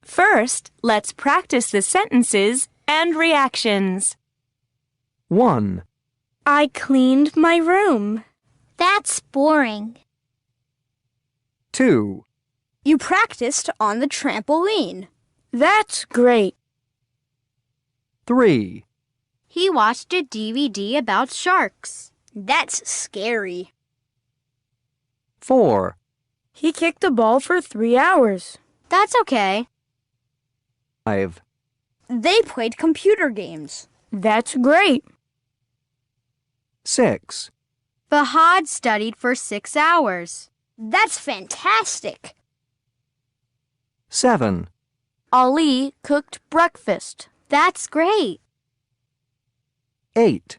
First, let's practice the sentences and reactions. 1, I cleaned my room. That's boring. 2, You practiced on the trampoline. That's great. 3, He watched a DVD about sharks. That's scary. 4, He kicked the ball for 3 hours. That's okay. 5, They played computer games. That's great. 6, Fahad studied for 6 hours. That's fantastic. 7, Ali cooked breakfast. That's great. 8,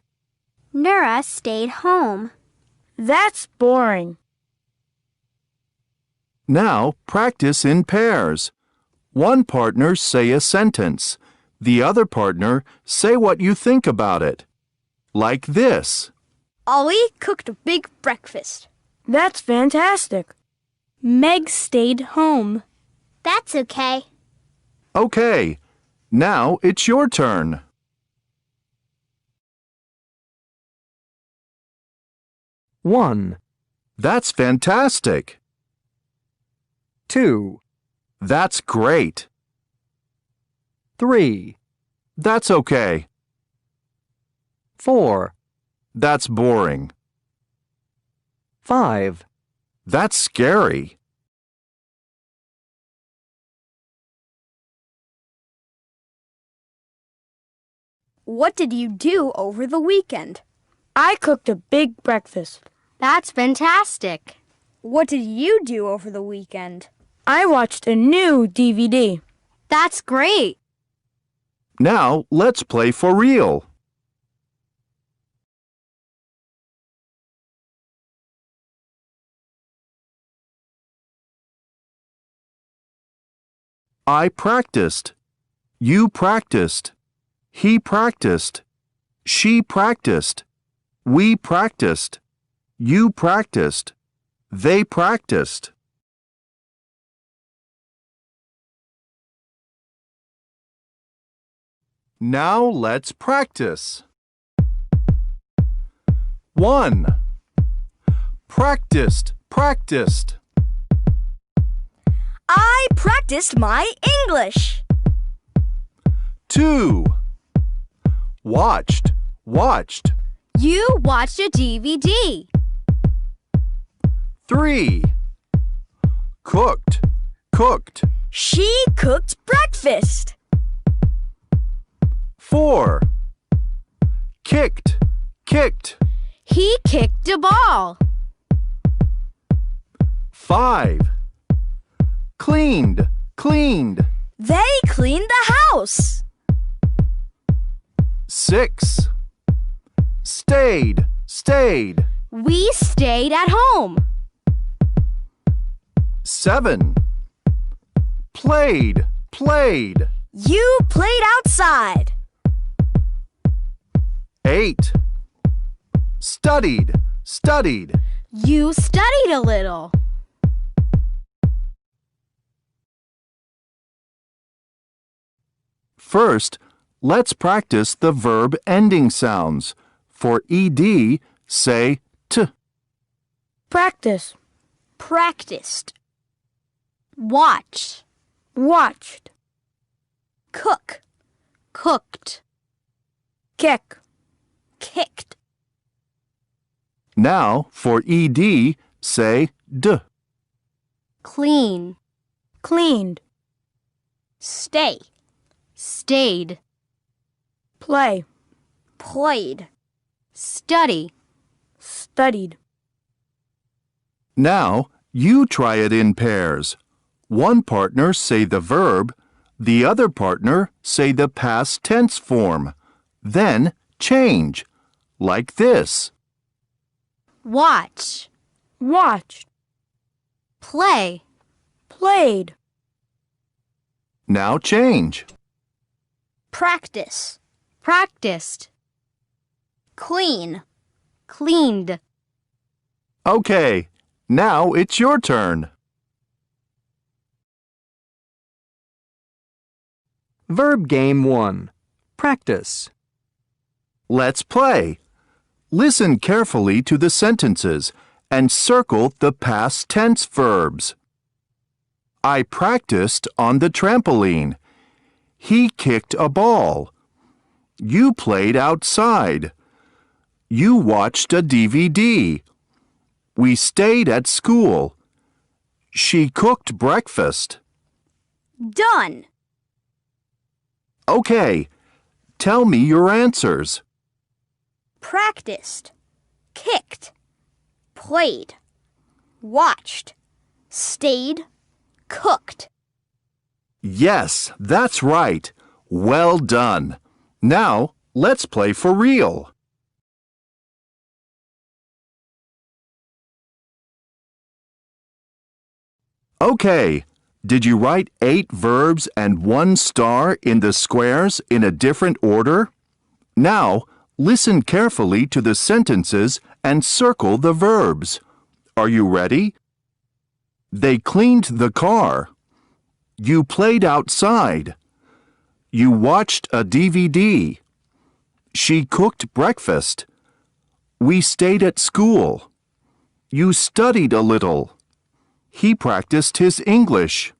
Nura stayed home. That's boring. Now practice in pairs. One partner say a sentence. The other partner say what you think about it. Like this. Ali cooked a big breakfast. That's fantastic. Meg stayed home. That's okay. Okay, now it's your turn. 1, That's fantastic. 2, That's great. 3, That's okay. 4, That's boring. 5, That's scary. What did you do over the weekend? I cooked a big breakfast. That's fantastic. What did you do over the weekend? I watched a new DVD. That's great. Now let's play for real. I practiced. You practiced. He practiced. She practiced. We practiced. You practiced. They practiced. Now let's practice. 1. Practiced, practiced. I practiced my English. 2. Watched, watched. You watched a DVD. 3. Cooked, cooked. She cooked breakfast. 4. Kicked, kicked. He kicked a ball. 5. Cleaned, cleaned. They cleaned the house. 6. Stayed, stayed. We stayed at home. 7. Played, played. You played outside. 8. Studied, studied. You studied a little. First, let's practice the verb ending sounds. For ed, say t. Practice. Practiced. Watch. Watched. Cook. Cooked. Kick. Kicked. Now, for ed, say d. Clean. Cleaned. Stay. Stayed. Play. Played. Study. Studied. Now, you try it in pairs. One partner say the verb, the other partner say the past tense form. Then change, like this. Watch. Watched. Play. Played. Now change. Practice. Practiced. Clean. Cleaned. Okay, now it's your turn. Verb Game 1. Practice. Let's play. Listen carefully to the sentences and circle the past tense verbs. I practiced on the trampoline. He kicked a ball. You played outside. You watched a DVD. We stayed at school. She cooked breakfast. Done. Okay, tell me your answers. Practiced. Kicked. Played. Watched. Stayed. Cooked. Yes, that's right. Well done. Now, let's play for real. Okay, did you write 8 verbs and 1 star in the squares in a different order? Now, listen carefully to the sentences and circle the verbs. Are you ready? They cleaned the car. You played outside. You watched a DVD. She cooked breakfast. We stayed at school. You studied a little. He practiced his English.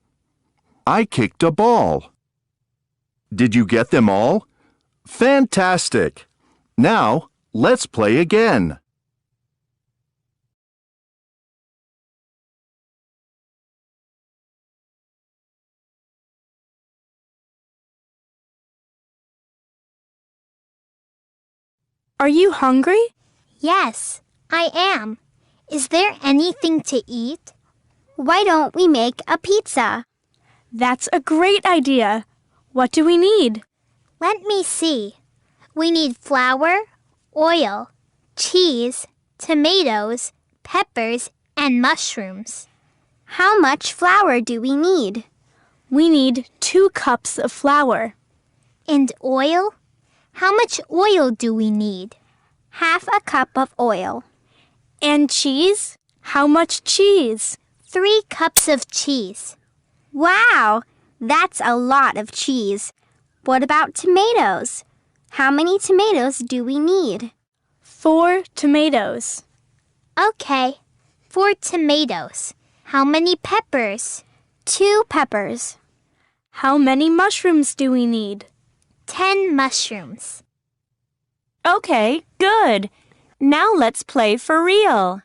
I kicked a ball. Did you get them all? Fantastic! Now, let's play again. Are you hungry? Yes, I am. Is there anything to eat? Why don't we make a pizza? That's a great idea. What do we need? Let me see. We need flour, oil, cheese, tomatoes, peppers, and mushrooms. How much flour do we need? We need 2 cups of flour. And oil? How much oil do we need? Half a cup of oil. And cheese? How much cheese? 3 cups of cheese. Wow, that's a lot of cheese. What about tomatoes? How many tomatoes do we need? 4 tomatoes. Okay, 4 tomatoes. How many peppers? 2 peppers. How many mushrooms do we need? 10 mushrooms. Okay, good. Now let's play for real.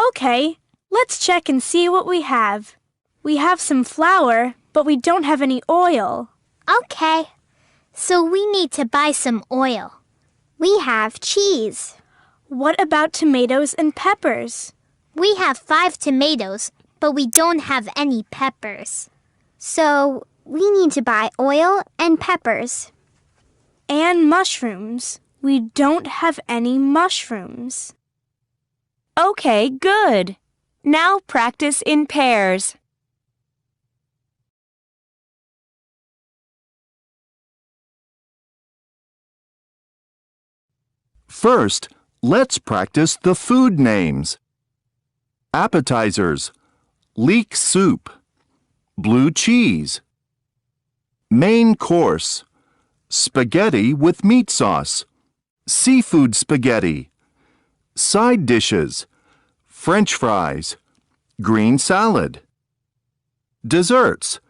Okay, let's check and see what we have. We have some flour, but we don't have any oil. Okay, so we need to buy some oil. We have cheese. What about tomatoes and peppers? We have 5 tomatoes, but we don't have any peppers. So we need to buy oil and peppers. And mushrooms. We don't have any mushrooms. Okay, good. Now practice in pairs. First, let's practice the food names. Appetizers, leek soup, blue cheese. Main course, spaghetti with meat sauce, seafood spaghetti. Side dishes, French fries, green salad. Desserts,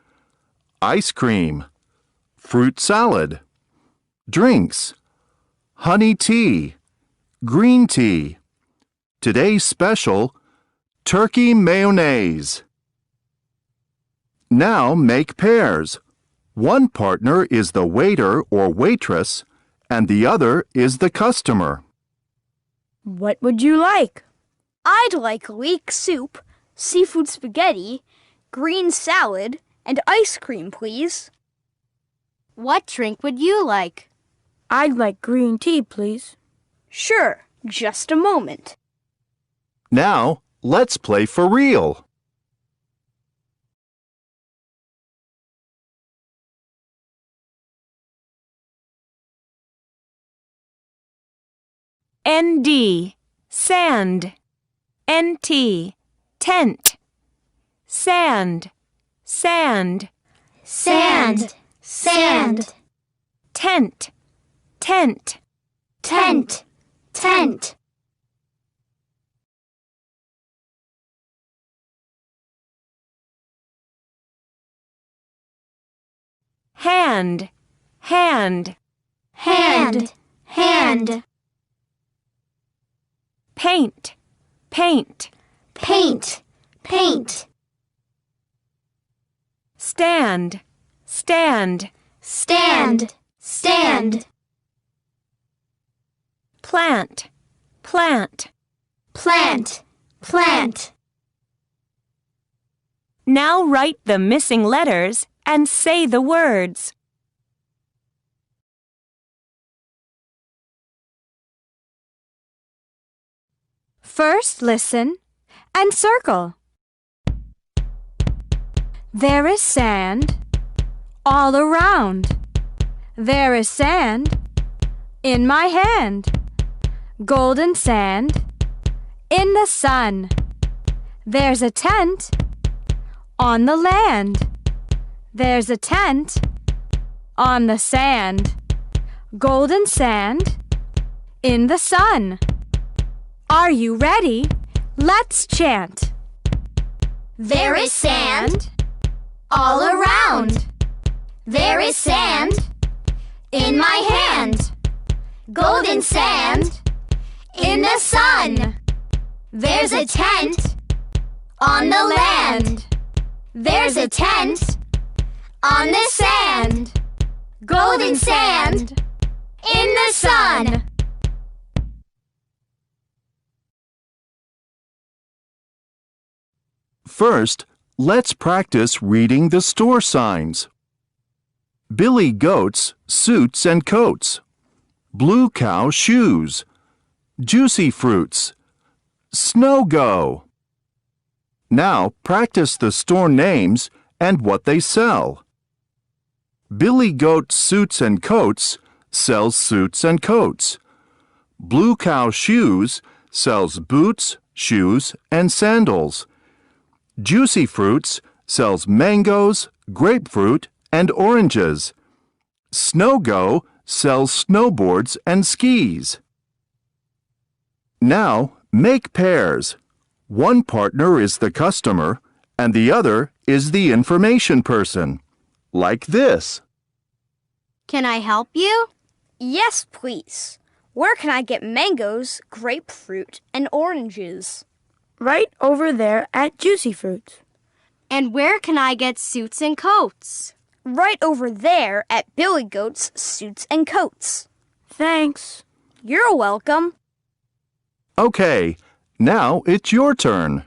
ice cream, fruit salad. Drinks, honey tea, green tea. Today's special, turkey mayonnaise. Now make pairs. One partner is the waiter or waitress, and the other is the customer. What would you like? I'd like leek soup, seafood spaghetti, green salad, and ice cream, please. What drink would you like? I'd like green tea, please. Sure, just a moment. Now, let's play for real. ND, sand. NT, tent, sand, sand, Sand, sand. tent, tent, Tent, tent. hand, hand, Hand, hand. paint, paint, Paint, paint. stand, stand, Stand, stand. plant, plant. Plant, plant. Now write the missing letters and say the words. First, listen and circle. There is sand all around. There is sand in my hand. Golden sand in the sun. There's a tent on the land. There's a tent on the sand. Golden sand in the sun. Are you ready? Let's chant. There is sand all around. There is sand in my hand. Golden sand in the sun. There's a tent on the land. There's a tent on the sand. Golden sand in the sun. First, let's practice reading the store signs. Billy Goat's suits and coats. Blue Cow shoes. Juicy fruits. Snow Go. Now practice the store names and what they sell. Billy Goat Suits and Coats sells suits and coats. Blue Cow Shoes sells boots, shoes, and sandals. Juicy Fruits sells mangoes, grapefruit, and oranges. Snow Go sells snowboards and skis. Now, make pairs. One partner is the customer, and the other is the information person. Like this. Can I help you? Yes, please. Where can I get mangoes, grapefruit, and oranges? Right over there at Juicy Fruits. And where can I get suits and coats? Right over there at Billy Goat's Suits and Coats. Thanks. You're welcome. Okay, now it's your turn.